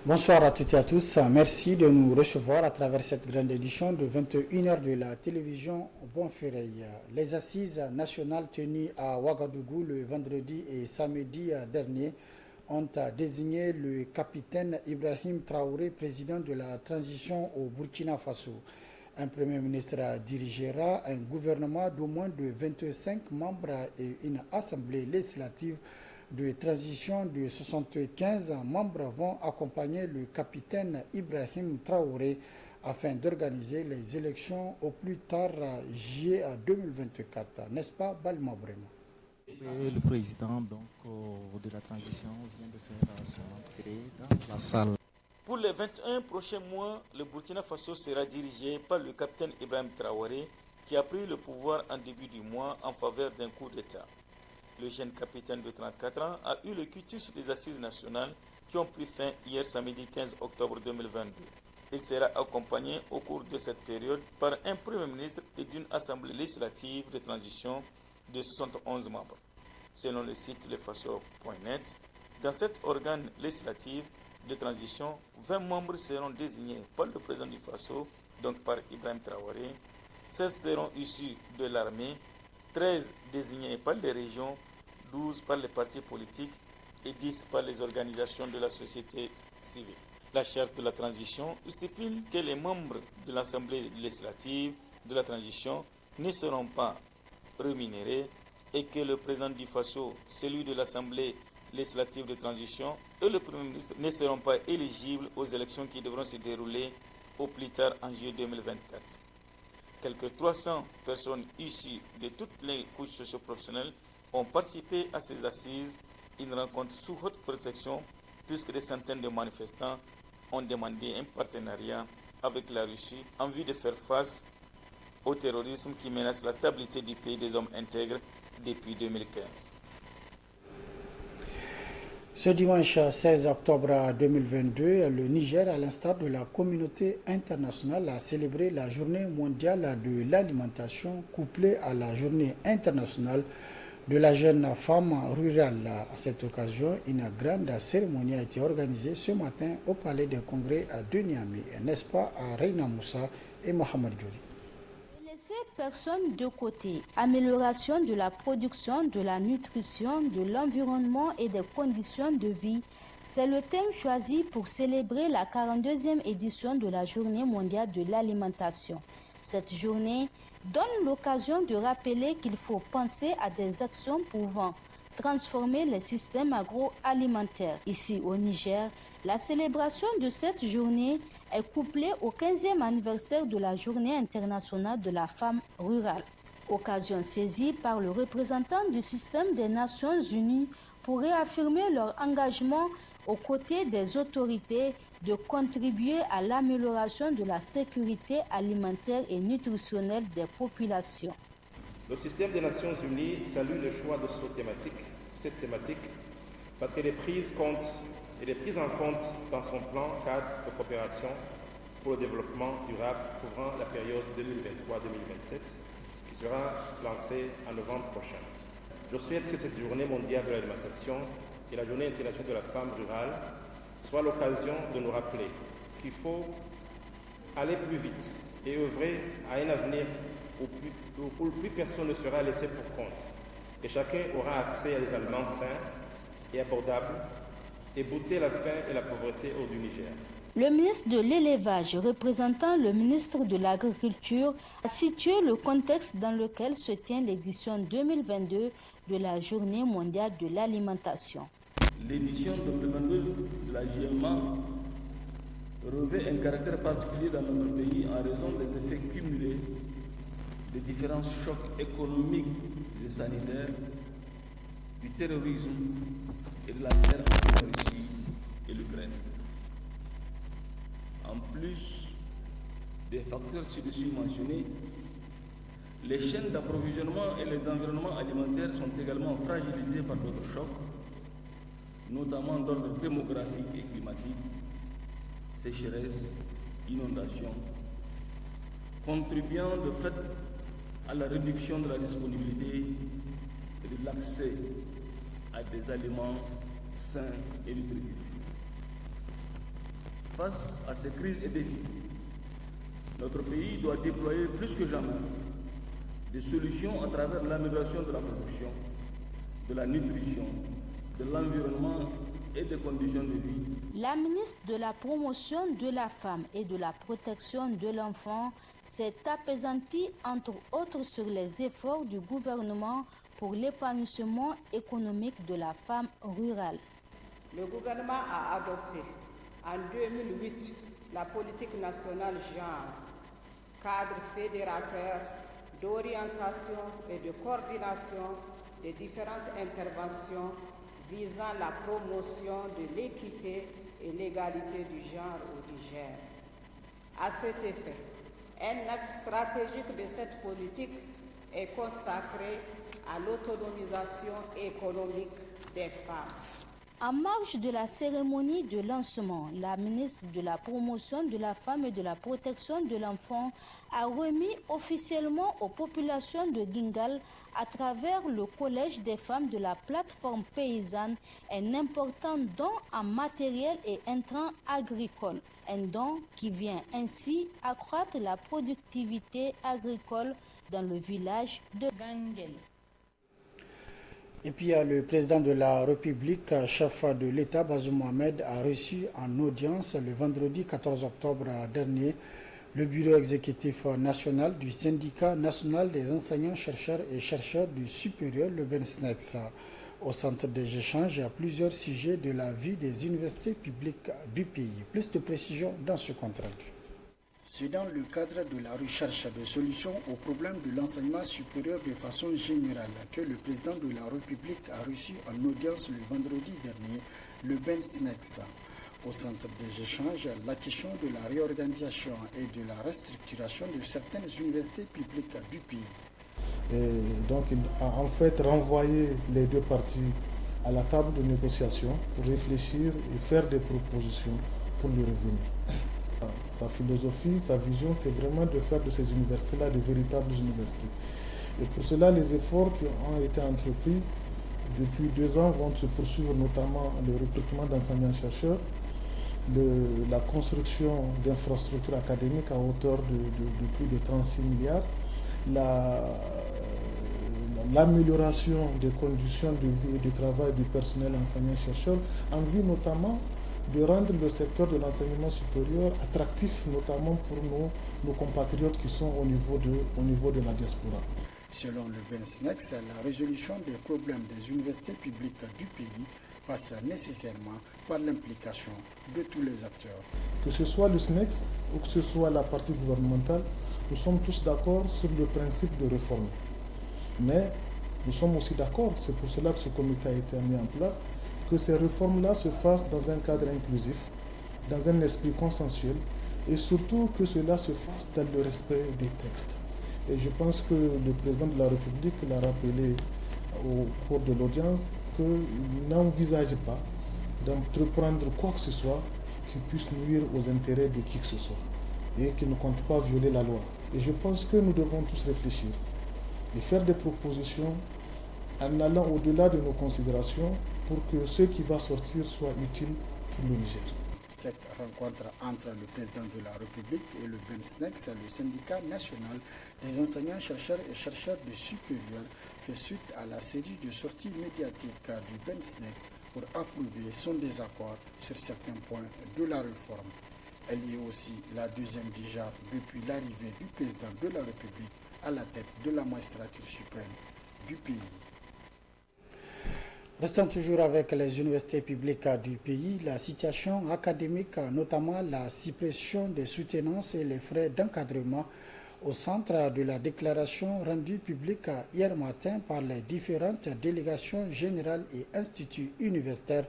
Bonsoir à toutes et à tous. Merci de nous recevoir à travers cette grande édition de 21h de la télévision Bonferrey. Les assises nationales tenues à Ouagadougou le vendredi et samedi dernier ont désigné le capitaine Ibrahim Traoré, président de la transition au Burkina Faso. Un Premier ministre dirigera un gouvernement d'au moins de 25 membres et une assemblée législative de transition de 75 membres vont accompagner le capitaine Ibrahim Traoré afin d'organiser les élections au plus tard juillet 2024. N'est-ce pas, Balma Brema? Le président de la transition vient de faire son entrée dans la salle. Pour les 21 prochains mois, le Burkina Faso sera dirigé par le capitaine Ibrahim Traoré qui a pris le pouvoir en début du mois en faveur d'un coup d'État. Le jeune capitaine de 34 ans a eu le quitus des assises nationales qui ont pris fin hier samedi 15 octobre 2022. Il sera accompagné au cours de cette période par un Premier ministre et d'une assemblée législative de transition de 71 membres. Selon le site lefaso.net, dans cet organe législatif de transition, 20 membres seront désignés par le président du Faso, donc par Ibrahim Traoré, 16 seront issus de l'armée, 13 désignés par les régions, 12 par les partis politiques et 10 par les organisations de la société civile. La charte de la transition stipule que les membres de l'Assemblée législative de la transition ne seront pas rémunérés et que le président du Faso, celui de l'Assemblée législative de transition et le Premier ministre ne seront pas éligibles aux élections qui devront se dérouler au plus tard en juillet 2024. Quelques 300 personnes issues de toutes les couches socio-professionnelles ont participé à ces assises, une rencontre sous haute protection, puisque des centaines de manifestants ont demandé un partenariat avec la Russie en vue de faire face au terrorisme qui menace la stabilité du pays des hommes intègres depuis 2015. Ce dimanche 16 octobre 2022, le Niger, à l'instar de la communauté internationale, a célébré la journée mondiale de l'alimentation couplée à la journée internationale de la jeune femme rurale. À cette occasion, une grande cérémonie a été organisée ce matin au Palais des Congrès de Niamey, n'est-ce pas, à Reina Moussa et Mohamed Djouri. Laisser personne de côté, amélioration de la production, de la nutrition, de l'environnement et des conditions de vie, c'est le thème choisi pour célébrer la 42e édition de la Journée mondiale de l'alimentation. Cette journée donne l'occasion de rappeler qu'il faut penser à des actions pouvant transformer les systèmes agroalimentaires. Ici au Niger, la célébration de cette journée est couplée au 15e anniversaire de la Journée internationale de la femme rurale. Occasion saisie par le représentant du système des Nations Unies pour réaffirmer leur engagement aux côtés des autorités de contribuer à l'amélioration de la sécurité alimentaire et nutritionnelle des populations. Le système des Nations Unies salue le choix de cette thématique, parce qu'elle est prise en compte dans son plan cadre de coopération pour le développement durable couvrant la période 2023-2027 qui sera lancée en novembre prochain. Je souhaite que cette journée mondiale de l'alimentation et la journée internationale de la femme rurale soient l'occasion de nous rappeler qu'il faut aller plus vite et œuvrer à un avenir où plus personne ne sera laissé pour compte et chacun aura accès à des aliments sains et abordables et bouter la faim et la pauvreté hors du Niger. Le ministre de l'Élevage, représentant le ministre de l'Agriculture, a situé le contexte dans lequel se tient l'édition 2022 de la Journée mondiale de l'alimentation. L'édition 2022 de la JMA revêt un caractère particulier dans notre pays en raison des effets cumulés des différents chocs économiques et sanitaires, du terrorisme et de la guerre entre la Russie et l'Ukraine. En plus des facteurs ci-dessus mentionnés, les chaînes d'approvisionnement et les environnements alimentaires sont également fragilisés par d'autres chocs, notamment d'ordre démographique et climatique, sécheresse, inondations, contribuant de fait à la réduction de la disponibilité et de l'accès à des aliments sains et nutritifs. face à ces crises et défis. Notre pays doit déployer plus que jamais des solutions à travers l'amélioration de la production, de la nutrition, de l'environnement et des conditions de vie. La ministre de la Promotion de la Femme et de la Protection de l'Enfant s'est apaisantie entre autres sur les efforts du gouvernement pour l'épanouissement économique de la femme rurale. Le gouvernement a adopté en 2008 la politique nationale genre, cadre fédérateur d'orientation et de coordination des différentes interventions visant la promotion de l'équité et l'égalité du genre au Niger. À cet effet, un axe stratégique de cette politique est consacré à l'autonomisation économique des femmes. En marge de la cérémonie de lancement, la ministre de la Promotion de la Femme et de la Protection de l'Enfant a remis officiellement aux populations de Guingal, à travers le Collège des femmes de la plateforme paysanne, un important don en matériel et intrants agricoles. Un don qui vient ainsi accroître la productivité agricole dans le village de Gangel. Et puis le président de la République, chef de l'État, Bazoum Mohamed, a reçu en audience le vendredi 14 octobre dernier le bureau exécutif national du syndicat national des enseignants-chercheurs et chercheurs du supérieur, le BENSNEX. Au centre des échanges, il y a plusieurs sujets de la vie des universités publiques du pays. Plus de précisions dans ce compte rendu. C'est dans le cadre de la recherche de solutions aux problèmes de l'enseignement supérieur de façon générale que le président de la République a reçu en audience le vendredi dernier le BENSNEX. Au centre des échanges, la question de la réorganisation et de la restructuration de certaines universités publiques du pays. Et donc il a en fait renvoyé les deux parties à la table de négociation pour réfléchir et faire des propositions pour lui revenir. Sa philosophie, sa vision, c'est vraiment de faire de ces universités-là de véritables universités. Et pour cela, les efforts qui ont été entrepris depuis 2 ans vont se poursuivre, notamment le recrutement d'enseignants-chercheurs, la construction d'infrastructures académiques à hauteur de plus de 36 milliards, l'amélioration des conditions de vie et de travail du personnel enseignant-chercheur, en vue notamment de rendre le secteur de l'enseignement supérieur attractif, notamment pour nos compatriotes qui sont au niveau de la diaspora. Selon le BENSNEX, la résolution des problèmes des universités publiques du pays passe nécessairement par l'implication de tous les acteurs. Que ce soit le SNEX ou que ce soit la partie gouvernementale, nous sommes tous d'accord sur le principe de réforme. Mais nous sommes aussi d'accord, c'est pour cela que ce comité a été mis en place, que ces réformes-là se fassent dans un cadre inclusif, dans un esprit consensuel, et surtout que cela se fasse dans le respect des textes. Et je pense que le président de la République l'a rappelé au cours de l'audience qu'il n'envisage pas d'entreprendre quoi que ce soit qui puisse nuire aux intérêts de qui que ce soit et qu'il ne compte pas violer la loi. Et je pense que nous devons tous réfléchir et faire des propositions en allant au-delà de nos considérations pour que ce qui va sortir soit utile pour le Niger. Cette rencontre entre le président de la République et le BENSNEX, le syndicat national des enseignants-chercheurs et chercheurs du supérieur, fait suite à la série de sorties médiatiques du BENSNEX pour approuver son désaccord sur certains points de la réforme. Elle est aussi la deuxième déjà depuis l'arrivée du président de la République à la tête de la magistrature suprême du pays. Restons toujours avec les universités publiques du pays. La situation académique, notamment la suppression des soutenances et les frais d'encadrement au centre de la déclaration rendue publique hier matin par les différentes délégations générales et instituts universitaires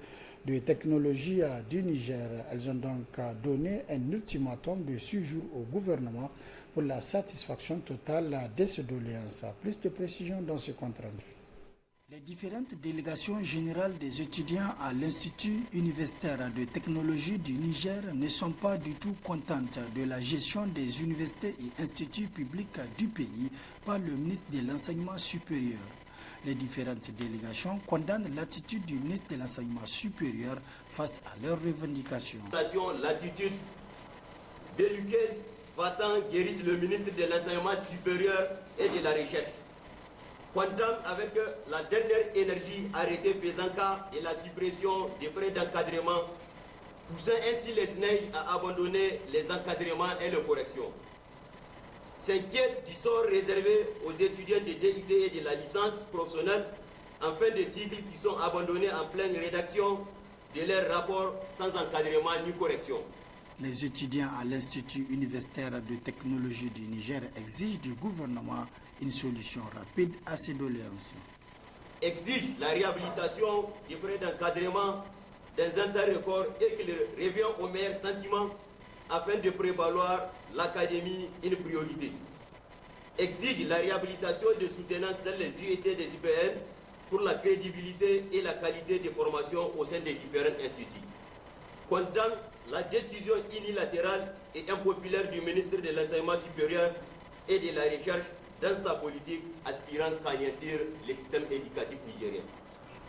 de technologie du Niger. Elles ont donc donné un ultimatum de 6 jours au gouvernement pour la satisfaction totale de ces doléances. Plus de précisions dans ce compte rendu. Les différentes délégations générales des étudiants à l'Institut universitaire de technologie du Niger ne sont pas du tout contentes de la gestion des universités et instituts publics du pays par le ministre de l'Enseignement supérieur. Les différentes délégations condamnent l'attitude du ministre de l'Enseignement supérieur face à leurs revendications. L'attitude belliqueuse va-t-en guérir le ministre de l'Enseignement supérieur et de la Recherche. Condamne avec la dernière énergie arrêtée faisant cas de la suppression des frais d'encadrement, poussant ainsi les SNEJ à abandonner les encadrements et les corrections. S'inquiète du sort réservé aux étudiants de DUT et de la licence professionnelle en fin de cycle qui sont abandonnés en pleine rédaction de leurs rapports sans encadrement ni correction. Les étudiants à l'Institut universitaire de technologie du Niger exigent du gouvernement une solution rapide à ces doléances. Exige la réhabilitation des frais d'encadrement dans un temps record et qu'il revient aux meilleurs sentiments afin de prévaloir l'académie une priorité. Exige la réhabilitation de soutenance dans les UET des UPN pour la crédibilité et la qualité des formations au sein des différents instituts. Condamne la décision unilatérale et impopulaire du ministre de l'Enseignement supérieur et de la Recherche dans sa politique aspirant à anéantir le système éducatif nigérien.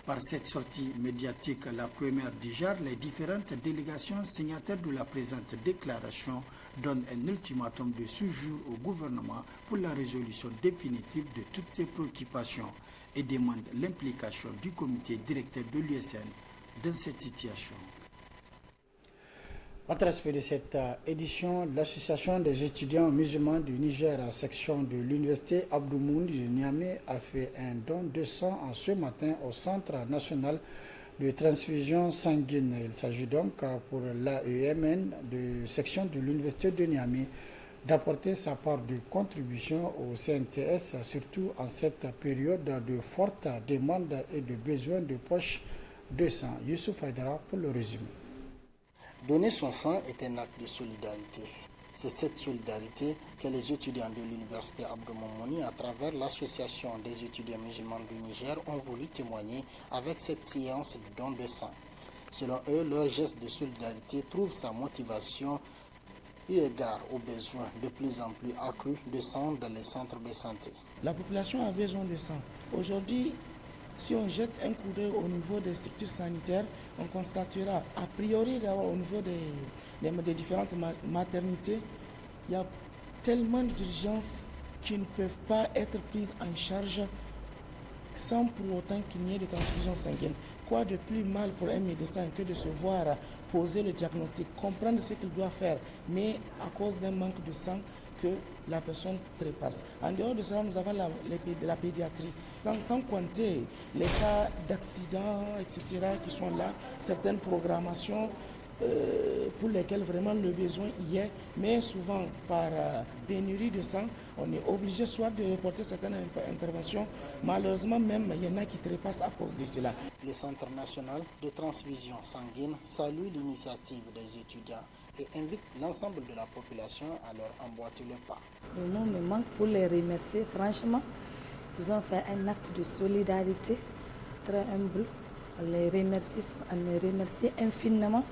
Par cette sortie médiatique, la première du genre, les différentes délégations signataires de la présente déclaration donnent un ultimatum de séjour au gouvernement pour la résolution définitive de toutes ces préoccupations et demandent l'implication du comité directeur de l'USN dans cette situation. Autre aspect de cette édition, l'association des étudiants musulmans du Niger à section de l'université Abdou Moumouni de Niamey a fait un don de sang en ce matin au Centre national de transfusion sanguine. Il s'agit donc pour l'AEMN de section de l'université de Niamey d'apporter sa part de contribution au CNTS, surtout en cette période de forte demande et de besoin de poche de sang. Youssouf Haïdara pour le résumé. Donner son sang est un acte de solidarité. C'est cette solidarité que les étudiants de l'université Abdou Moumouni, à travers l'association des étudiants musulmans du Niger, ont voulu témoigner avec cette séance du don de sang. Selon eux, leur geste de solidarité trouve sa motivation eu égard aux besoins de plus en plus accrus de sang dans les centres de santé. La population a besoin de sang. Aujourd'hui, si on jette un coup d'œil au niveau des structures sanitaires, on constatera, a priori au niveau des différentes maternités, il y a tellement d'urgences qui ne peuvent pas être prises en charge sans pour autant qu'il n'y ait de transfusion sanguine. Quoi de plus mal pour un médecin que de se voir poser le diagnostic, comprendre ce qu'il doit faire, mais à cause d'un manque de sang, que la personne trépasse. En dehors de cela, nous avons la pédiatrie, sans compter les cas d'accidents, etc., qui sont là, certaines programmations pour lesquelles vraiment le besoin y est, mais souvent par pénurie de sang, on est obligé soit de reporter certaines interventions. Malheureusement même, il y en a qui trépassent à cause de cela. Le Centre national de transfusion sanguine salue l'initiative des étudiants et invite l'ensemble de la population à leur emboîter le pas. Le nom me manque pour les remercier. Franchement, ils ont fait un acte de solidarité très humble. On les remercie infiniment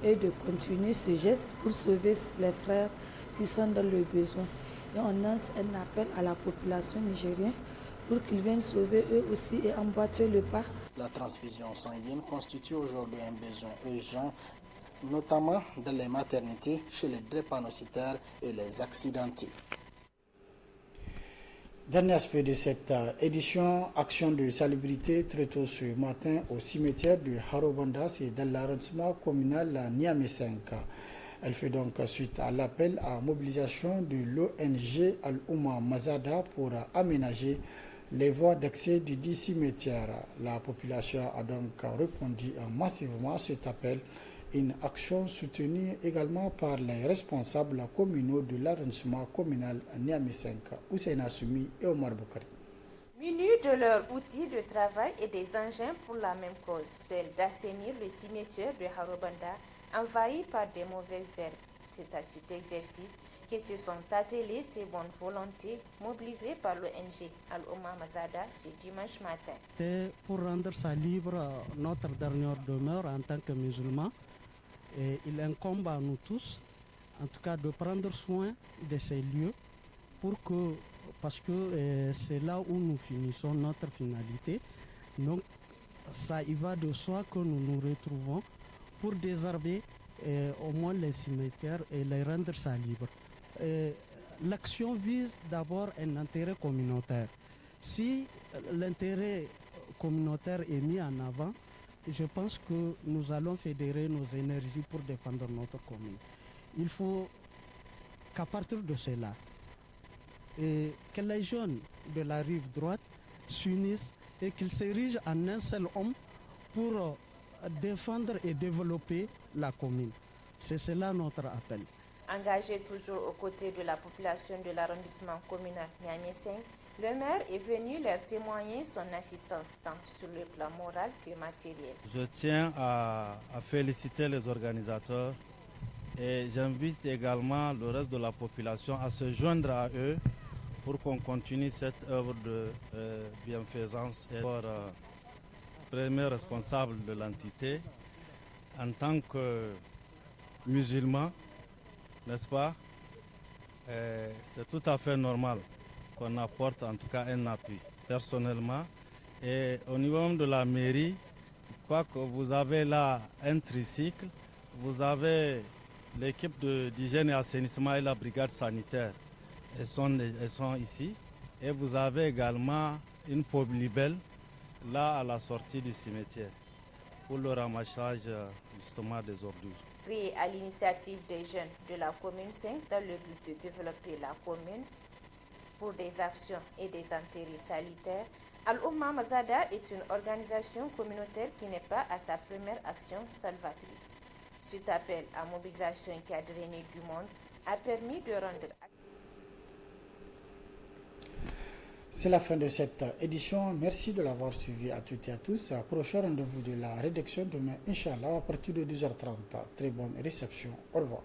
et de continuer ce geste pour sauver les frères qui sont dans le besoin. Et on lance un appel à la population nigérienne pour qu'ils viennent sauver eux aussi et emboîter le pas. La transfusion sanguine constitue aujourd'hui un besoin urgent, notamment dans les maternités, chez les drépanocytaires et les accidentés. Dernier aspect de cette édition, action de salubrité très tôt ce matin au cimetière de Harobanda, c'est dans l'arrondissement communal Niamey 5. Elle fait donc suite à l'appel à mobilisation de l'ONG Al-Ouma Mazada pour aménager les voies d'accès du dit cimetière. La population a donc répondu massivement à cet appel. Une action soutenue également par les responsables communaux de l'arrondissement communal Niamey 5, Hussein Assoumi et Omar Boukari. Munis de leurs outils de travail et des engins pour la même cause, celle d'assainir le cimetière de Harobanda envahi par des mauvaises herbes. C'est à cet exercice que se sont attelées ces bonnes volontés mobilisées par l'ONG Al-Ouma Mazada ce dimanche matin. C'est pour rendre ça libre notre dernière demeure en tant que musulmans. Et il incombe à nous tous, en tout cas, de prendre soin de ces lieux pour que parce que c'est là où nous finissons notre finalité. Donc ça y va de soi que nous nous retrouvons pour désherber au moins les cimetières et les rendre ça libre. L'action vise d'abord un intérêt communautaire. Si l'intérêt communautaire est mis en avant, je pense que nous allons fédérer nos énergies pour défendre notre commune. Il faut qu'à partir de cela, que les jeunes de la rive droite s'unissent et qu'ils s'érigent en un seul homme pour défendre et développer la commune. C'est cela notre appel. Engagé toujours aux côtés de la population de l'arrondissement communal Niamey 5, le maire est venu leur témoigner son assistance tant sur le plan moral que matériel. Je tiens à féliciter les organisateurs et j'invite également le reste de la population à se joindre à eux pour qu'on continue cette œuvre de bienfaisance. Et pour premier responsable de l'entité, en tant que musulman, n'est-ce pas, c'est tout à fait normal qu'on apporte en tout cas un appui personnellement. Et au niveau même de la mairie, je crois que vous avez là un tricycle, vous avez l'équipe d'hygiène et assainissement et la brigade sanitaire, elles sont ici. Et vous avez également une poubelle là à la sortie du cimetière pour le ramassage justement des ordures. Créé à l'initiative des jeunes de la commune 5 dans le but de développer la commune pour des actions et des intérêts salutaires, Al-Oumma Mazada est une organisation communautaire qui n'est pas à sa première action salvatrice. Cet appel à mobilisation qui a drainé du monde a permis de rendre... C'est la fin de cette édition. Merci de l'avoir suivi à toutes et à tous. Prochain rendez-vous de la rédaction demain, Inch'Allah, à partir de 12h30. Très bonne réception. Au revoir.